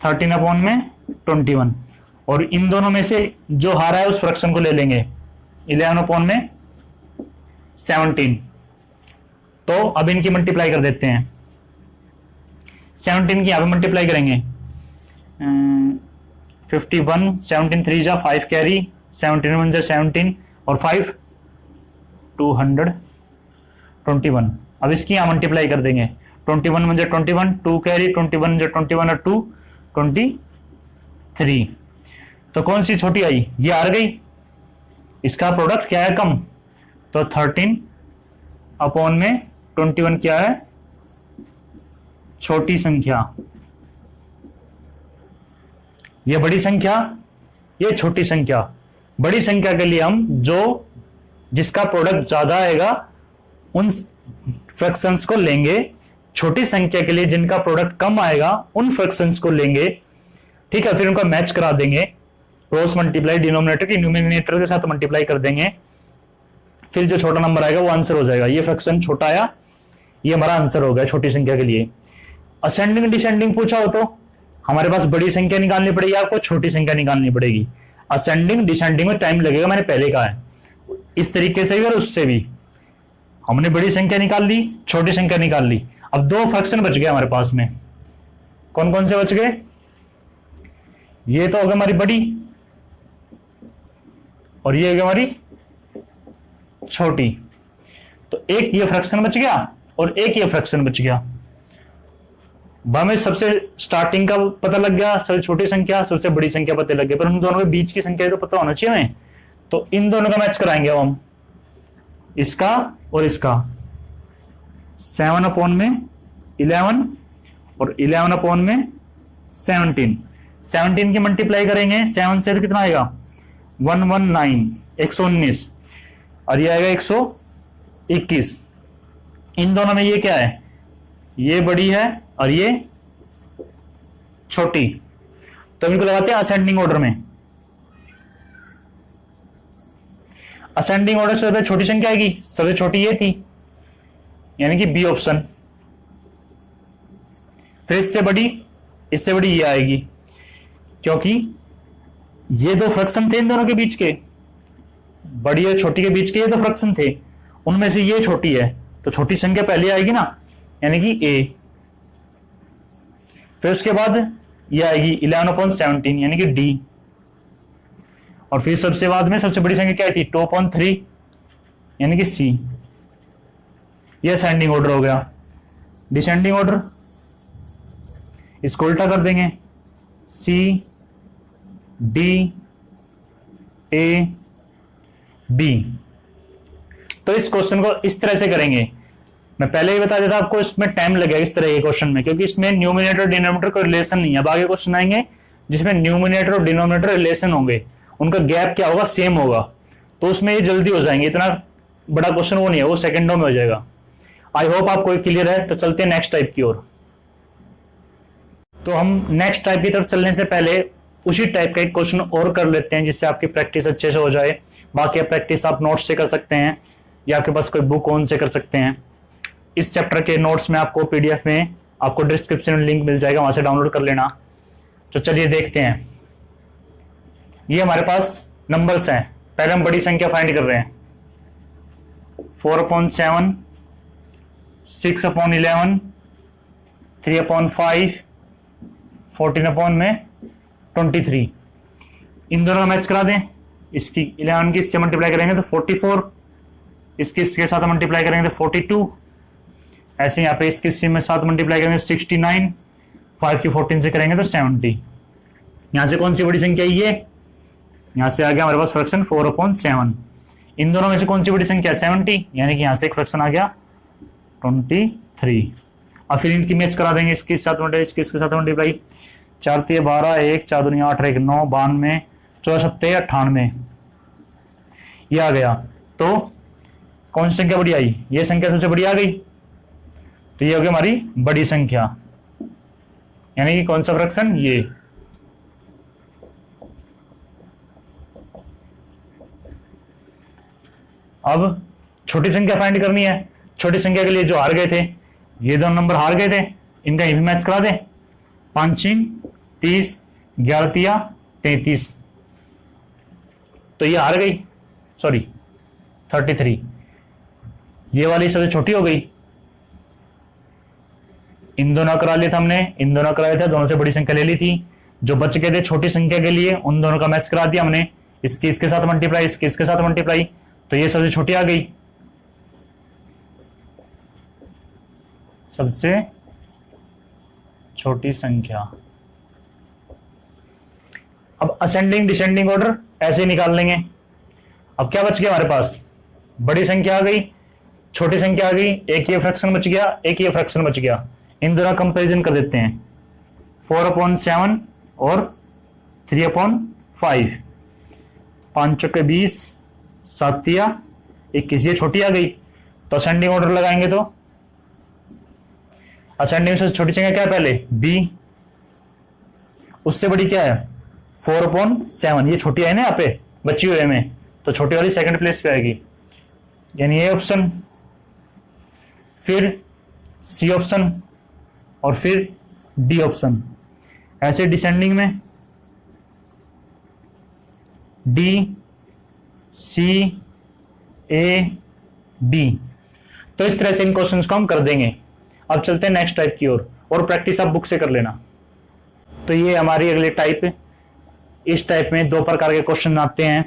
13/21, और इन दोनों में से जो हारा है उस फ्रैक्शन को ले लेंगे 11/17। तो अब इनकी मल्टीप्लाई कर देते हैं, 17 की यहां पे मल्टीप्लाई करेंगे, 51, 17 3 जा 5 कैरी, 17 1 जा 17 और 5 221। अब इसकी यहां मल्टीप्लाई कर देंगे, 21 1 जा 21, 2 कैरी, 21 जा 21 और 2 23। तो कौन सी छोटी आई, ये हार गई, इसका प्रोडक्ट क्या है, कम, तो 13/21 क्या है, छोटी संख्या। ये बड़ी संख्या, ये छोटी संख्या। बड़ी संख्या के लिए हम जिसका प्रोडक्ट ज्यादा आएगा उन फ्रैक्शंस को लेंगे, छोटी संख्या के लिए जिनका प्रोडक्ट कम आएगा उन फ्रैक्शंस को लेंगे, ठीक है। फिर उनका मैच करा देंगे, क्रॉस मल्टीप्लाई डिनोमिनेटर की न्यूमिनेटर के साथ मल्टीप्लाई कर देंगे, फिर जो छोटा नंबर आएगा वो आंसर हो जाएगा। ये फ्रैक्शन छोटा आया, ये हमारा आंसर हो गया छोटी संख्या के लिए। असेंडिंग डिसेंडिंग पूछा हो तो हमारे पास बड़ी संख्या निकालनी पड़ेगी, आपको छोटी संख्या निकालनी पड़ेगी। असेंडिंग डिसेंडिंग में टाइम लगेगा, मैंने पहले कहा है, इस तरीके से भी और उससे भी। हमने बड़ी संख्या निकाल ली, छोटी संख्या निकाल ली, अब दो फ्रैक्शन बच गए हमारे पास में। कौन कौन से बच गए, ये तो हो गई हमारी बड़ी और ये हो गई हमारी छोटी। तो एक ये फ्रैक्शन बच गया और एक ये फ्रैक्शन बच गया। हमें सबसे स्टार्टिंग का पता लग गया, सबसे छोटी संख्या, सबसे बड़ी संख्या पता लग गया, पर उन दोनों के बीच की संख्या तो पता होना चाहिए हमें। तो इन दोनों का मैच कराएंगे अब हम, इसका और इसका, 7/11 और 11/17। 17 की मल्टीप्लाई करेंगे, 7 से तो कितना आएगा, 119, 119, और ये आएगा 121। इन दोनों में ये क्या है, ये बड़ी है और ये छोटी, तो इनको लगाते हैं असेंडिंग ऑर्डर में। असेंडिंग ऑर्डर से सबसे छोटी संख्या आएगी, सबसे छोटी ये थी, यानी कि बी ऑप्शन। फिर इससे बड़ी ये आएगी, क्योंकि ये दो फ्रैक्शन थे इन दोनों के बीच के, बड़ी और छोटी के बीच के ये दो फ्रैक्शन थे, उनमें से ये छोटी है, तो छोटी संख्या पहले आएगी ना, यानी कि ए। फिर उसके बाद ये आएगी 11/17 यानी कि डी, और फिर सबसे बाद में सबसे बड़ी संख्या क्या थी, 2/3 यानी कि सी। ये असेंडिंग ऑर्डर हो गया। डिसेंडिंग ऑर्डर, इसको उल्टा कर देंगे, सी डी ए बी। तो इस क्वेश्चन को इस तरह से करेंगे। मैं पहले ही बता देता आपको, इसमें टाइम लगेगा इस तरह के क्वेश्चन में, क्योंकि इसमें न्यूमिनेटर और डिनोमिनेटर कोई रिलेशन नहीं है। अब आगे क्वेश्चन आएंगे जिसमें न्यूमिनेटर और डिनोमिनेटर रिलेशन होंगे, उनका गैप क्या होगा, सेम होगा, तो उसमें ये जल्दी हो जाएंगे। इतना बड़ा क्वेश्चन वो नहीं है, वो सेकंडों में हो जाएगा। आई होप आपको क्लियर है। तो चलते हैं नेक्स्ट टाइप की ओर। तो हम नेक्स्ट टाइप की तरफ चलने से पहले उसी टाइप का एक क्वेश्चन और कर लेते हैं, जिससे आपकी प्रैक्टिस अच्छे से हो जाए। बाकी प्रैक्टिस आप नोट्स से कर सकते हैं या आपके पास कोई बुक ऑन से कर सकते हैं। इस चैप्टर के नोट्स में आपको पीडीएफ में आपको डिस्क्रिप्शन में लिंक मिल जाएगा, वहां से डाउनलोड कर लेना। तो चलिए देखते हैं। ये हमारे पास नंबर्स हैं। पहले हम बड़ी संख्या फाइंड कर रहे हैं, 4/7, 6/11, 3/5, 14/23। इन दोनों का मैच करा दें। इसकी 11 की इससे मल्टीप्लाई करेंगे तो 44, इसके साथ मल्टीप्लाई करेंगे तो 42, ऐसे यहाँ पे इसके में 7 मल्टीप्लाई करेंगे 69, 5 की 14 से करेंगे तो 70। यहाँ से कौन सी बड़ी संख्या है, ये यहाँ से आ गया हमारे पास फ्रैक्शन 4/7। इन दोनों में से कौन सी बड़ी संख्या है, 70, यानी कि यहाँ से एक फ्रैक्शन आ गया 23। अब फिर इनकी मैच करा देंगे, इसके साथ मल्टीप्लाई, इसके साथ मल्टीप्लाई, 4 3 12, 1 4 2 8 1 9, 92, 14 7 98, ये आ गया। तो कौन सी संख्या बड़ी आई? ये संख्या सबसे बड़ी आ गई, तो ये हो गई हमारी बड़ी संख्या, यानी कि कौन सा फ्रैक्शन? ये। अब छोटी संख्या फाइंड करनी है। छोटी संख्या के लिए जो हार गए थे, ये दोनों नंबर हार गए थे, इनका ये भी मैच करा दें। 5 3 30, 11 3 33, तो ये हार गई, सॉरी 33, ये वाली सबसे छोटी हो गई। इन दोनों करा लिया था हमने, इन दोनों कराया था, दोनों से बड़ी संख्या ले ली थी। जो बच गए थे छोटी संख्या के लिए, उन दोनों का मैच करा दिया हमने, इसकी इसके साथ मल्टीप्लाई, इसके इसके साथ मल्टीप्लाई, तो ये सबसे छोटी आ गई, सबसे छोटी संख्या। अब असेंडिंग डिसेंडिंग ऑर्डर ऐसे ही निकाल लेंगे। अब क्या बच गया हमारे पास? बड़ी संख्या आ गई, छोटी संख्या आ गई, एक ये फ्रैक्शन बच गया, एक ये फ्रैक्शन बच गया। इन दोनों कंपैरिजन कर देते हैं, 4/7 और 3/5, 5 चौके 20, 7 तिया 21, ये छोटी आ गई। तो असेंडिंग ऑर्डर लगाएंगे तो असेंडिंग से छोटी संख्या क्या है? पहले बी, उससे बड़ी क्या है? 4/7, ये छोटी है ना यहाँ पे बची हुई में, तो छोटी वाली सेकंड प्लेस पे आएगी, यानी ये ऑप्शन, फिर सी ऑप्शन और फिर डी ऑप्शन। ऐसे डिसेंडिंग में डी, सी, ए, डी। तो इस तरह से इन क्वेश्चंस को हम कर देंगे। अब चलते हैं नेक्स्ट टाइप की ओर, और प्रैक्टिस आप बुक से कर लेना। तो ये हमारी अगली टाइप। इस टाइप में दो प्रकार के क्वेश्चन आते हैं।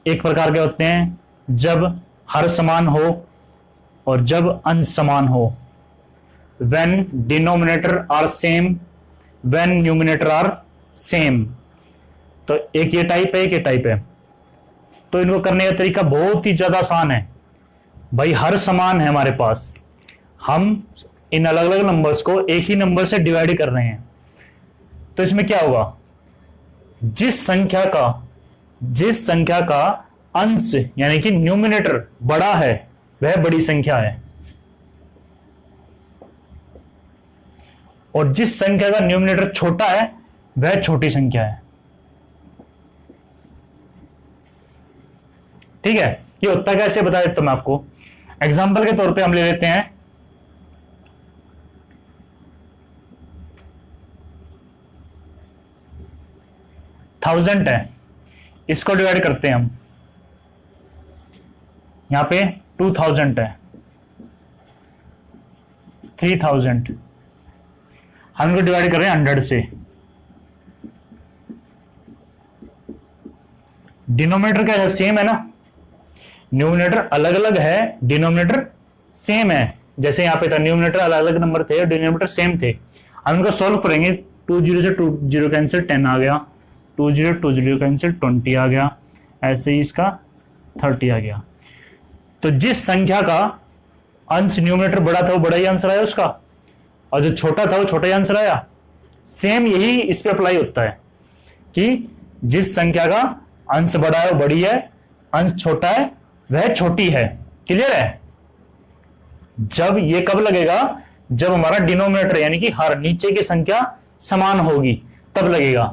एक प्रकार के होते हैं जब हर समान हो और जब अंश समान हो, when denominator are same, when numerator are same। तो एक ये टाइप है, एक ये टाइप है। तो इनको करने का तरीका बहुत ही ज्यादा आसान है भाई। हर समान है हमारे पास, हम इन अलग अलग नंबर्स को एक ही नंबर से डिवाइड कर रहे हैं। तो इसमें क्या होगा? जिस संख्या का अंश यानी कि न्यूमिनेटर बड़ा है वह बड़ी संख्या है, और जिस संख्या का न्यूमिनेटर छोटा है वह छोटी संख्या है। ठीक है, ये होता कैसे बता देता मैं आपको। एग्जाम्पल के तौर पे हम ले लेते हैं 1000 है, इसको डिवाइड करते हैं हम, यहां पे 2000 है, 3000, हम इनको डिवाइड कर रहे हैं 100 से। डिनोमिनेटर क्या है? सेम है ना, न्यूमिनेटर अलग अलग है, डिनोमिनेटर सेम है। जैसे यहां पे था न्यूमिनेटर अलग अलग नंबर थे और डिनोमिनेटर सेम थे। हम इनको सॉल्व करेंगे, 20 से 20 कैंसिल 10 आ गया, 20 कैंसिल 20 आ गया, ऐसे ही इसका 30 आ गया। तो जिस संख्या का अंश न्यूमिनेटर बड़ा था वो बड़ा ही आंसर आया उसका, और जो छोटा था वो छोटा ही आंसर आया। सेम यही इस पे अप्लाई होता है कि जिस संख्या का अंश बड़ा है वो बड़ी है, अंश छोटा है वह छोटी है। क्लियर है? जब ये कब लगेगा? जब हमारा डिनोमिनेटर यानी कि हर नीचे की संख्या समान होगी तब लगेगा।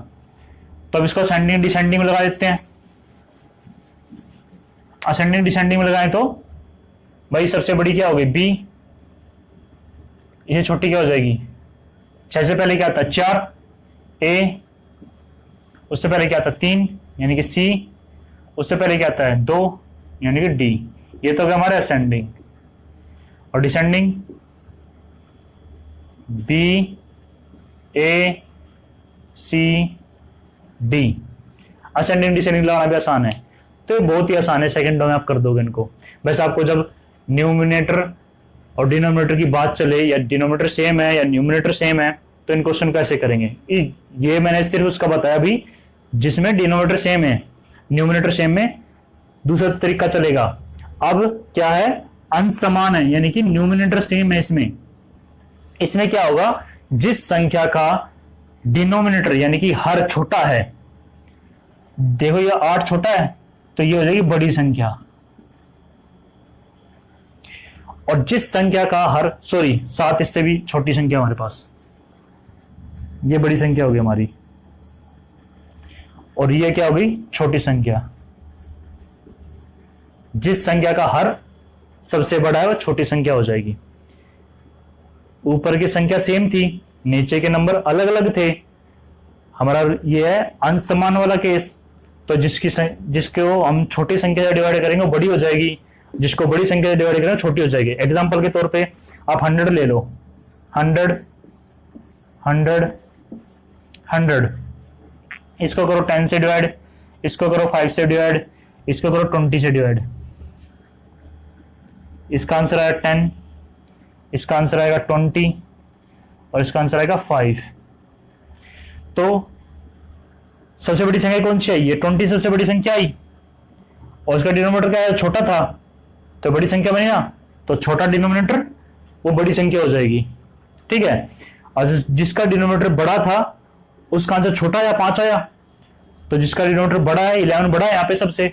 तो अब इसको असेंडिंग डिसेंडिंग में लगा देते हैं। असेंडिंग डिसेंडिंग में लगाएं तो भाई सबसे बड़ी क्या होगी? बी, ये छोटी क्या हो जाएगी? 6 से पहले क्या आता है? 4, ए, उससे पहले क्या आता है? 3 यानी कि सी, उससे पहले क्या आता है? 2 यानी कि डी। ये तो क्या हमारे असेंडिंग। और डिसेंडिंग बी, ए, सी, डी। असेंडिंग डिसेंडिंग लगाना भी आसान है, तो ये बहुत ही आसान है, सेकंडों में आप कर दोगे इनको। बस आपको जब न्यूमिनेटर और डिनोमिनेटर की बात चले, या डिनोमिनेटर सेम है या न्यूमिनेटर सेम है, तो इन क्वेश्चन कैसे करेंगे। ये मैंने सिर्फ उसका बताया भी जिसमें डिनोमिनेटर सेम है, न्यूमिनेटर सेम में दूसरा तरीका चलेगा। अब क्या है? अंश समान है यानी कि न्यूमिनेटर सेम है इसमें, इसमें क्या होगा, जिस संख्या का डिनोमिनेटर यानी कि हर छोटा है, देखो ये 8 छोटा है तो ये हो जाएगी बड़ी संख्या, और जिस संख्या का हर 7 इससे भी छोटी संख्या हमारे पास, ये बड़ी संख्या होगी हमारी, और ये क्या होगी, छोटी संख्या। जिस संख्या का हर सबसे बड़ा है वो छोटी संख्या हो जाएगी। ऊपर की संख्या सेम थी, नीचे के नंबर अलग अलग थे, हमारा ये है अंश समान वाला केस। तो जिसको हम छोटी संख्या से डिवाइड करेंगे वो बड़ी हो जाएगी, जिसको बड़ी संख्या से डिवाइड करेंगे छोटी हो जाएगी। एग्जांपल के तौर पे आप 100 ले लो, 100 100 100, इसको करो 10 से डिवाइड, इसको करो 5 से डिवाइड, इसको करो 20 से डिवाइड, इसका आंसर आएगा 10, इसका आंसर आएगा 20 और इसका आंसर आएगा 5। तो सबसे बड़ी संख्या कौन सी आई, ये 20 सबसे बड़ी संख्या आई, और उसका डिनोमिनेटर क्या है, छोटा था, तो बड़ी संख्या बनी ना, तो छोटा डिनोमिनेटर वो बड़ी संख्या हो जाएगी। ठीक है, और जिसका डिनोमिनेटर बड़ा था उसका आंसर छोटा आया, 5 आया, तो जिसका डिनोमिनेटर बड़ा है 11 बड़ा है यहाँ पे सबसे,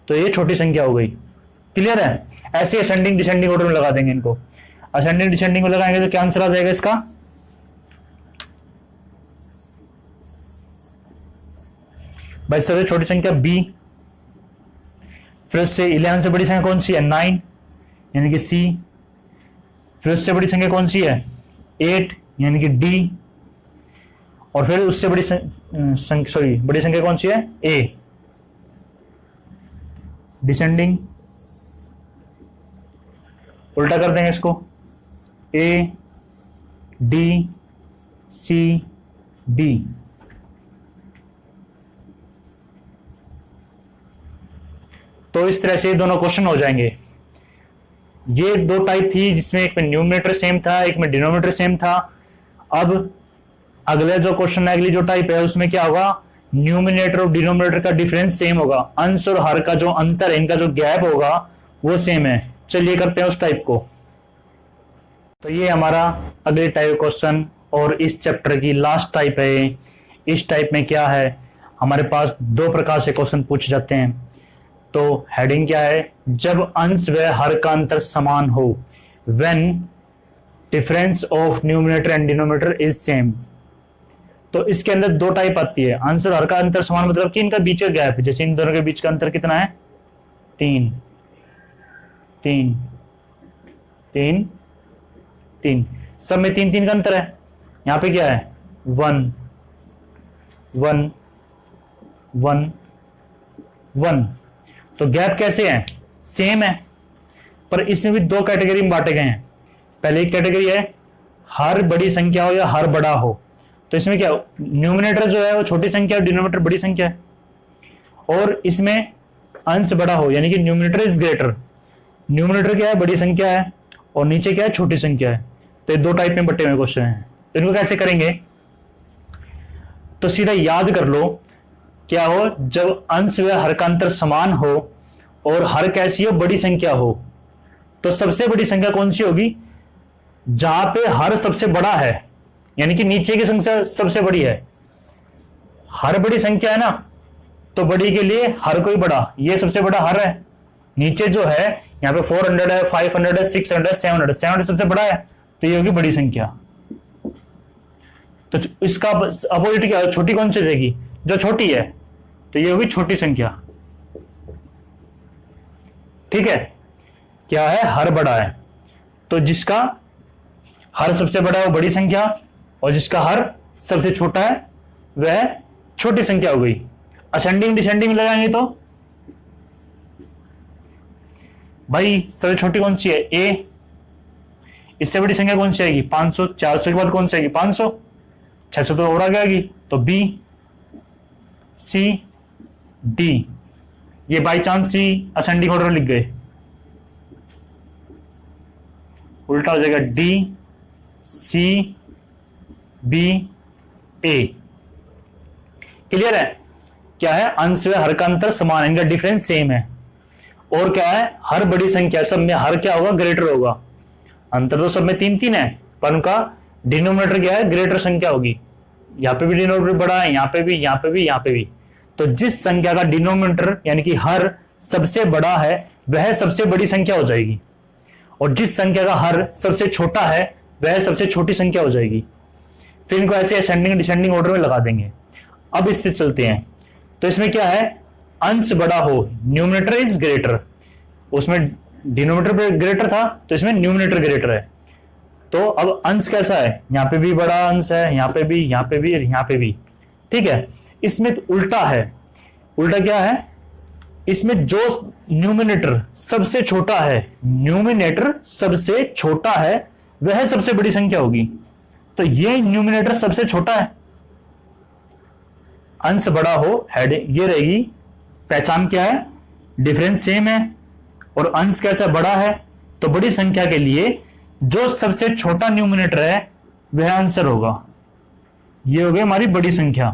तो ये छोटी संख्या हो गई। क्लियर है? ऐसे असेंडिंग डिसेंडिंग ऑर्डर में लगा देंगे इनको। असेंडिंग डिसेंडिंग में लगाएंगे तो क्या आंसर आ जाएगा इसका, भाई सबसे छोटी संख्या b, फिर उससे 11 से बड़ी संख्या कौन सी है, 9 यानी कि c, फिर उससे बड़ी संख्या कौन सी है, 8 यानी कि d, और फिर उससे बड़ी बड़ी संख्या कौन सी है, a। डिसेंडिंग उल्टा कर देंगे इसको, a d c b। तो इस तरह से दोनों क्वेश्चन हो जाएंगे। ये दो टाइप थी जिसमें एक में न्यूमरेटर सेम था, एक में डिनोमिनेटर सेम था। अब अगले जो क्वेश्चन है, अगली जो टाइप है उसमें क्या होगा, न्यूमिनेटर और डिनोमिनेटर का डिफरेंस सेम होगा, अंश और हर का जो अंतर है, इनका जो गैप होगा वो सेम है। चलिए करते हैं उस टाइप को। तो ये हमारा अगले टाइप क्वेश्चन और इस चैप्टर की लास्ट टाइप है। इस टाइप में क्या है, हमारे पास दो प्रकार से क्वेश्चन पूछे जाते हैं। तो हेडिंग क्या है, जब अंश व हर का अंतर समान हो, when difference of numerator and denominator is same. तो इसके अंदर दो टाइप आती है, अंश और हर का अंतर समान मतलब कि इनका बीच का गैप, जैसे इन दोनों के बीच का अंतर कितना है, 3 3 3 3, सब में 3 3 का अंतर है। यहां पे क्या है, 1 1 1 1। तो गैप कैसे है, सेम है, पर इसमें भी दो कैटेगरी में बांटे गए हैं। पहले एक कैटेगरी है हर बड़ी संख्या हो या हर बड़ा हो। तो इसमें क्या, न्यूमरेटर जो है वो छोटी संख्या है, डिनोमिनेटर बड़ी संख्या है। और इसमें अंश बड़ा हो यानी कि न्यूमरेटर इज ग्रेटर, न्यूमरेटर क्या है, बड़ी संख्या है, और नीचे क्या है, छोटी संख्या है। तो ये दो टाइप में बटे हुए क्वेश्चन हैं। तो इनको कैसे करेंगे, तो सीधा याद कर लो, क्या हो, जब अंश व हर का अंतर समान हो और हर कैसी हो, बड़ी संख्या हो। तो सबसे बड़ी संख्या कौन सी होगी, जहां पे हर सबसे बड़ा है, यानी कि नीचे की संख्या सबसे बड़ी है। हर बड़ी संख्या है ना, तो बड़ी के लिए हर कोई बड़ा, ये सबसे बड़ा हर है। नीचे जो है यहाँ पे 400 है, 500 है, 600 है, 700 सबसे बड़ा है, तो ये होगी बड़ी संख्या। तो इसका अपोजिट क्या, छोटी कौन सी रहेगी, जो छोटी है, तो ये होगी छोटी संख्या। ठीक है, क्या है, हर बड़ा है, तो जिसका हर सबसे बड़ा है वो बड़ी संख्या, और जिसका हर सबसे छोटा है वह छोटी संख्या हो गई। असेंडिंग डिसेंडिंग लगाएंगे तो भाई सबसे छोटी कौन सी है, ए। इससे बड़ी संख्या कौन सी आएगी, 500। 400 के बाद कौन सी आएगी, 500। 600 तो और आगे आएगी, तो बी, सी, डी। ये by chance C ascending order लिख गए, उल्टा हो जाएगा, D, C, B, A. Clear है? क्या है, अंश व हर का अंतर समान है, इनका डिफरेंस सेम है। और क्या है, हर बड़ी संख्या सब में हर क्या होगा, ग्रेटर होगा। अंतर तो सब में 3 है, पर उनका डिनोमिनेटर क्या है, ग्रेटर संख्या होगी। यहाँ पे भी डिनोमिनेटर बड़ा है, यहाँ पे भी, यहाँ पे भी, यहाँ पे भी। तो जिस संख्या का डिनोमिनेटर यानी कि हर सबसे बड़ा है वह सबसे बड़ी संख्या हो जाएगी, और जिस संख्या का हर सबसे छोटा है वह सबसे छोटी संख्या हो जाएगी। फिर इनको ऐसे असेंडिंग डिसेंडिंग ऑर्डर में लगा देंगे। अब इस पे चलते हैं। तो इसमें क्या है, अंश बड़ा हो, न्यूमिनेटर इज ग्रेटर। उसमें डिनोमिनेटर ग्रेटर था तो इसमें न्यूमिनेटर ग्रेटर है। तो अब अंश कैसा है, यहां पे भी बड़ा अंश है, यहां पे भी, यहां पे भी, यहां पे भी। ठीक है, इसमें तो उल्टा है। उल्टा क्या है, इसमें जो न्यूमिनेटर सबसे छोटा है, न्यूमिनेटर सबसे छोटा है वह सबसे बड़ी संख्या होगी। तो ये न्यूमिनेटर सबसे छोटा है, अंश बड़ा हो, हेड ये रहेगी। पहचान क्या है, डिफरेंस सेम है और अंश कैसा बड़ा है, तो बड़ी संख्या के लिए जो सबसे छोटा न्यूमिनेटर है वह आंसर होगा। ये हो गई हमारी बड़ी संख्या।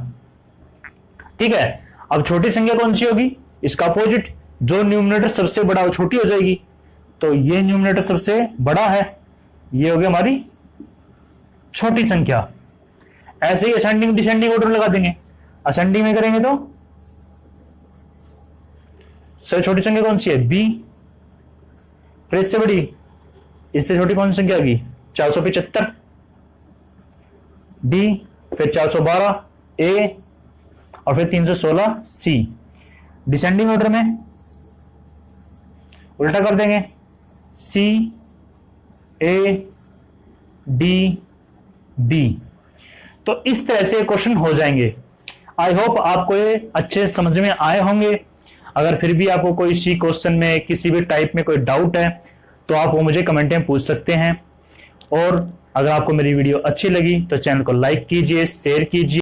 ठीक है, अब छोटी संख्या कौन सी होगी, इसका अपोजिट, जो न्यूमिनेटर सबसे बड़ा हो छोटी हो जाएगी। तो ये न्यूमिनेटर सबसे बड़ा है, ये हो गई हमारी छोटी संख्या। ऐसे ही असेंडिंग डिसेंडिंग ऑर्डर लगा देंगे। असेंडिंग में करेंगे तो सबसे छोटी संख्या कौन सी है, बी। फिर इससे बड़ी, इससे छोटी कौन सी संख्या होगी, 475 डी, फिर 412 ए, और फिर 316 सी। डिसेंडिंग ऑर्डर में उल्टा कर देंगे, सी ए डी बी। तो इस तरह से क्वेश्चन हो जाएंगे। आई होप आपको ये अच्छे समझ में आए होंगे। अगर फिर भी आपको कोई इसी क्वेश्चन में किसी भी टाइप में कोई डाउट है तो आप वो मुझे कमेंट में पूछ सकते हैं। और अगर आपको मेरी वीडियो अच्छी लगी तो चैनल को लाइक कीजिए, शेयर कीजिए।